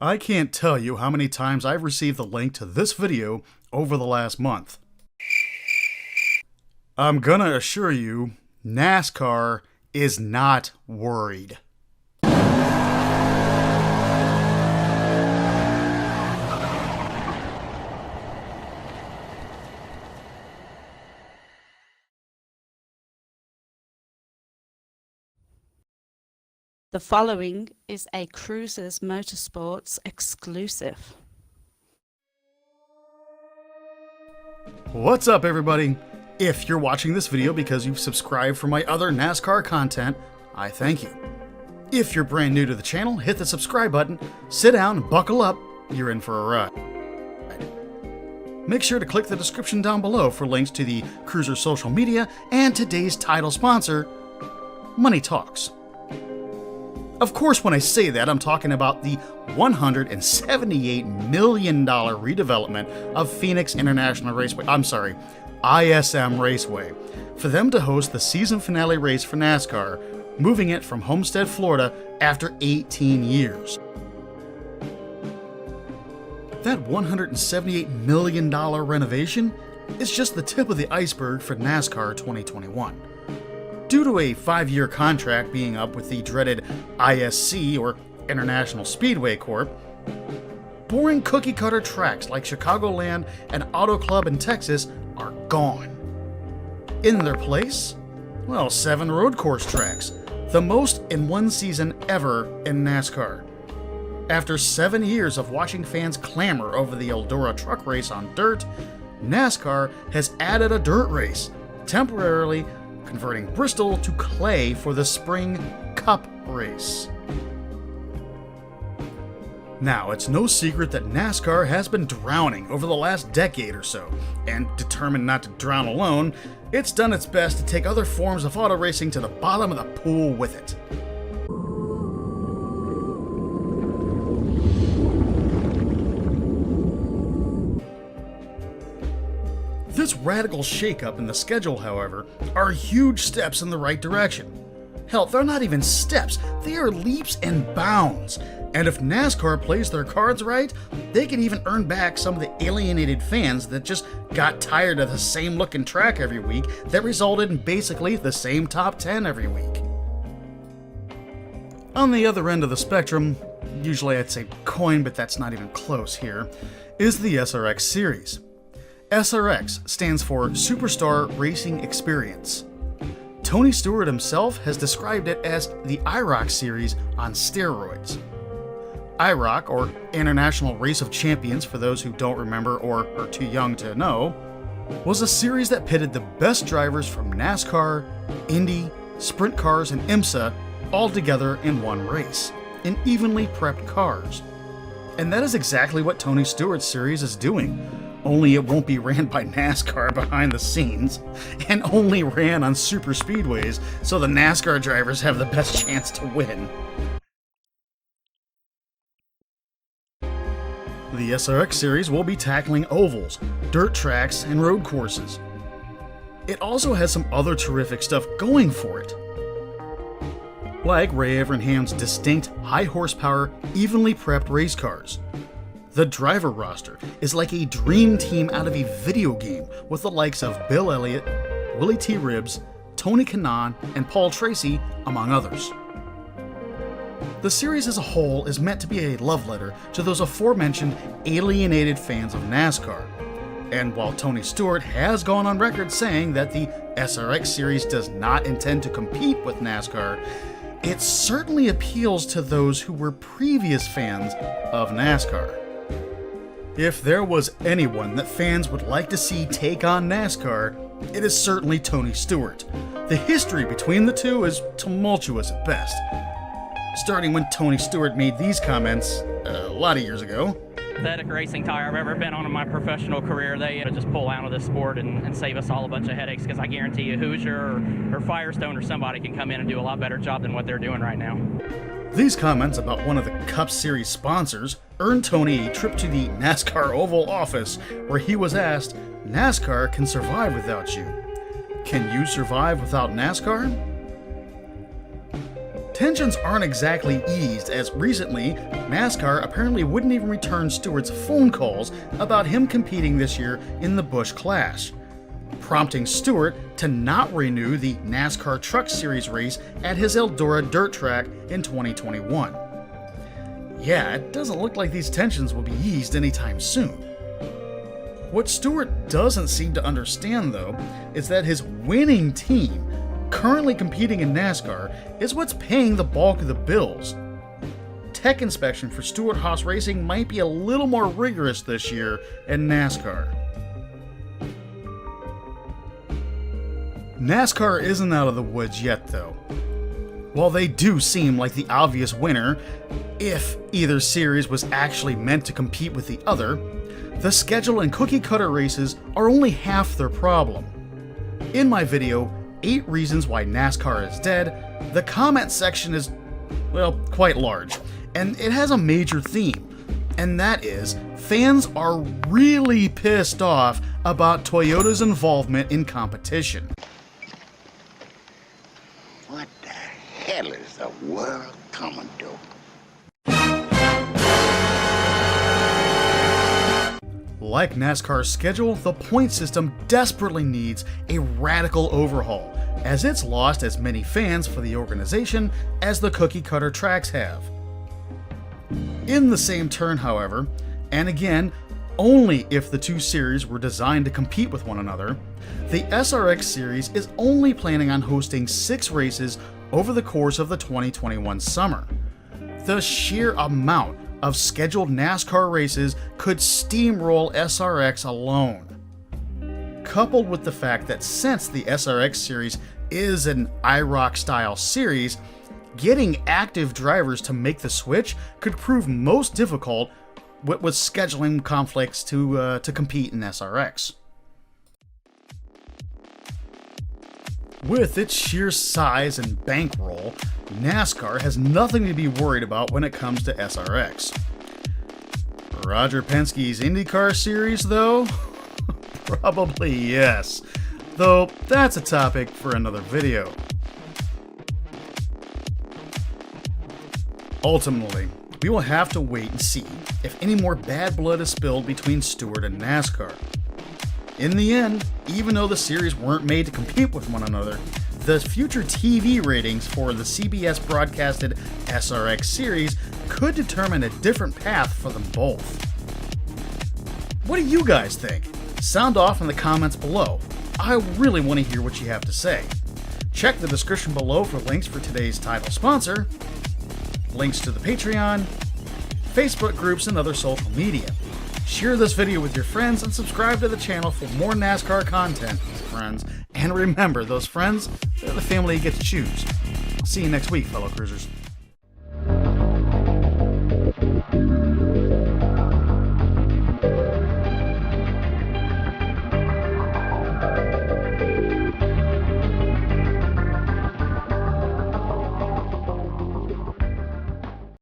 I can't tell you how many times I've received the link to this video over the last month. I'm gonna assure you, NASCAR is not worried. The following is a Cruizers Motorsports exclusive. What's up, everybody? If you're watching this video because you've subscribed for my other NASCAR content, I thank you. If you're brand new to the channel, hit the subscribe button, sit down and buckle up, you're in for a ride. Make sure to click the description down below for links to the Cruiser social media and today's title sponsor, Money Talks. Of course, when I say that, I'm talking about the $178 million redevelopment of Phoenix International Raceway, ISM Raceway, for them to host the season finale race for NASCAR, moving it from Homestead, Florida, after 18 years. That $178 million renovation is just the tip of the iceberg for NASCAR 2021. Due to a 5-year contract being up with the dreaded ISC, or International Speedway Corp, boring cookie-cutter tracks like Chicagoland and Auto Club in Texas are gone. In their place, 7 road course tracks, the most in one season ever in NASCAR. After 7 years of watching fans clamor over the Eldora truck race on dirt, NASCAR has added a dirt race, temporarily converting Bristol to clay for the Spring Cup race. Now, it's no secret that NASCAR has been drowning over the last decade or so, and determined not to drown alone, it's done its best to take other forms of auto racing to the bottom of the pool with it. This radical shakeup in the schedule, however, are huge steps in the right direction. Hell, they're not even steps, they are leaps and bounds. And if NASCAR plays their cards right, they can even earn back some of the alienated fans that just got tired of the same looking track every week that resulted in basically the same top 10 every week. On the other end of the spectrum, usually I'd say coin, but that's not even close here, is the SRX Series. SRX stands for Superstar Racing Experience. Tony Stewart himself has described it as the IROC series on steroids. IROC, or International Race of Champions for those who don't remember or are too young to know, was a series that pitted the best drivers from NASCAR, Indy, Sprint Cars, and IMSA all together in one race, in evenly prepped cars. And that is exactly what Tony Stewart's series is doing. Only it won't be ran by NASCAR behind the scenes, and only ran on super speedways, so the NASCAR drivers have the best chance to win. The SRX Series will be tackling ovals, dirt tracks, and road courses. It also has some other terrific stuff going for it, like Ray Evernham's distinct, high-horsepower, evenly prepped race cars. The driver roster is like a dream team out of a video game, with the likes of Bill Elliott, Willie T. Ribbs, Tony Kanaan, and Paul Tracy, among others. The series as a whole is meant to be a love letter to those aforementioned alienated fans of NASCAR. And while Tony Stewart has gone on record saying that the SRX Series does not intend to compete with NASCAR, it certainly appeals to those who were previous fans of NASCAR. If there was anyone that fans would like to see take on NASCAR, it is certainly Tony Stewart. The history between the two is tumultuous at best, starting when Tony Stewart made these comments a lot of years ago. Pathetic racing tire I've ever been on in my professional career. They just pull out of this sport and save us all a bunch of headaches, because I guarantee you Hoosier or Firestone or somebody can come in and do a lot better job than what they're doing right now. These comments about one of the Cup Series sponsors earned Tony a trip to the NASCAR Oval office, where he was asked, "NASCAR can survive without you. Can you survive without NASCAR?" Tensions aren't exactly eased, as recently, NASCAR apparently wouldn't even return Stewart's phone calls about him competing this year in the Busch Clash, prompting Stewart to not renew the NASCAR Truck Series race at his Eldora dirt track in 2021. Yeah, it doesn't look like these tensions will be eased anytime soon. What Stewart doesn't seem to understand, though, is that his winning team, currently competing in NASCAR, is what's paying the bulk of the bills. Tech inspection for Stewart-Haas Racing might be a little more rigorous this year in NASCAR. NASCAR isn't out of the woods yet, though. While they do seem like the obvious winner, if either series was actually meant to compete with the other, the schedule and cookie-cutter races are only half their problem. In my video, 8 Reasons Why NASCAR is Dead, the comment section is, well, quite large, and it has a major theme, and that is, fans are really pissed off about Toyota's involvement in competition. What the hell is the world coming to? Like NASCAR's schedule, the point system desperately needs a radical overhaul, as it's lost as many fans for the organization as the cookie-cutter tracks have. In the same turn, however, and again, only if the two series were designed to compete with one another, the SRX Series is only planning on hosting 6 races over the course of the 2021 summer. The sheer amount of scheduled NASCAR races could steamroll SRX alone. Coupled with the fact that since the SRX Series is an IROC-style series, getting active drivers to make the switch could prove most difficult with scheduling conflicts to compete in SRX. With its sheer size and bankroll, NASCAR has nothing to be worried about when it comes to SRX. Roger Penske's IndyCar series, though? Probably yes, though that's a topic for another video. Ultimately, we will have to wait and see if any more bad blood is spilled between Stewart and NASCAR. In the end, even though the series weren't made to compete with one another, the future TV ratings for the CBS broadcasted SRX Series could determine a different path for them both. What do you guys think? Sound off in the comments below. I really want to hear what you have to say. Check the description below for links for today's title sponsor, links to the Patreon, Facebook groups, and other social media. Share this video with your friends and subscribe to the channel for more NASCAR content, friends. And remember, those friends, they're the family you get to choose. I'll see you next week, fellow cruisers.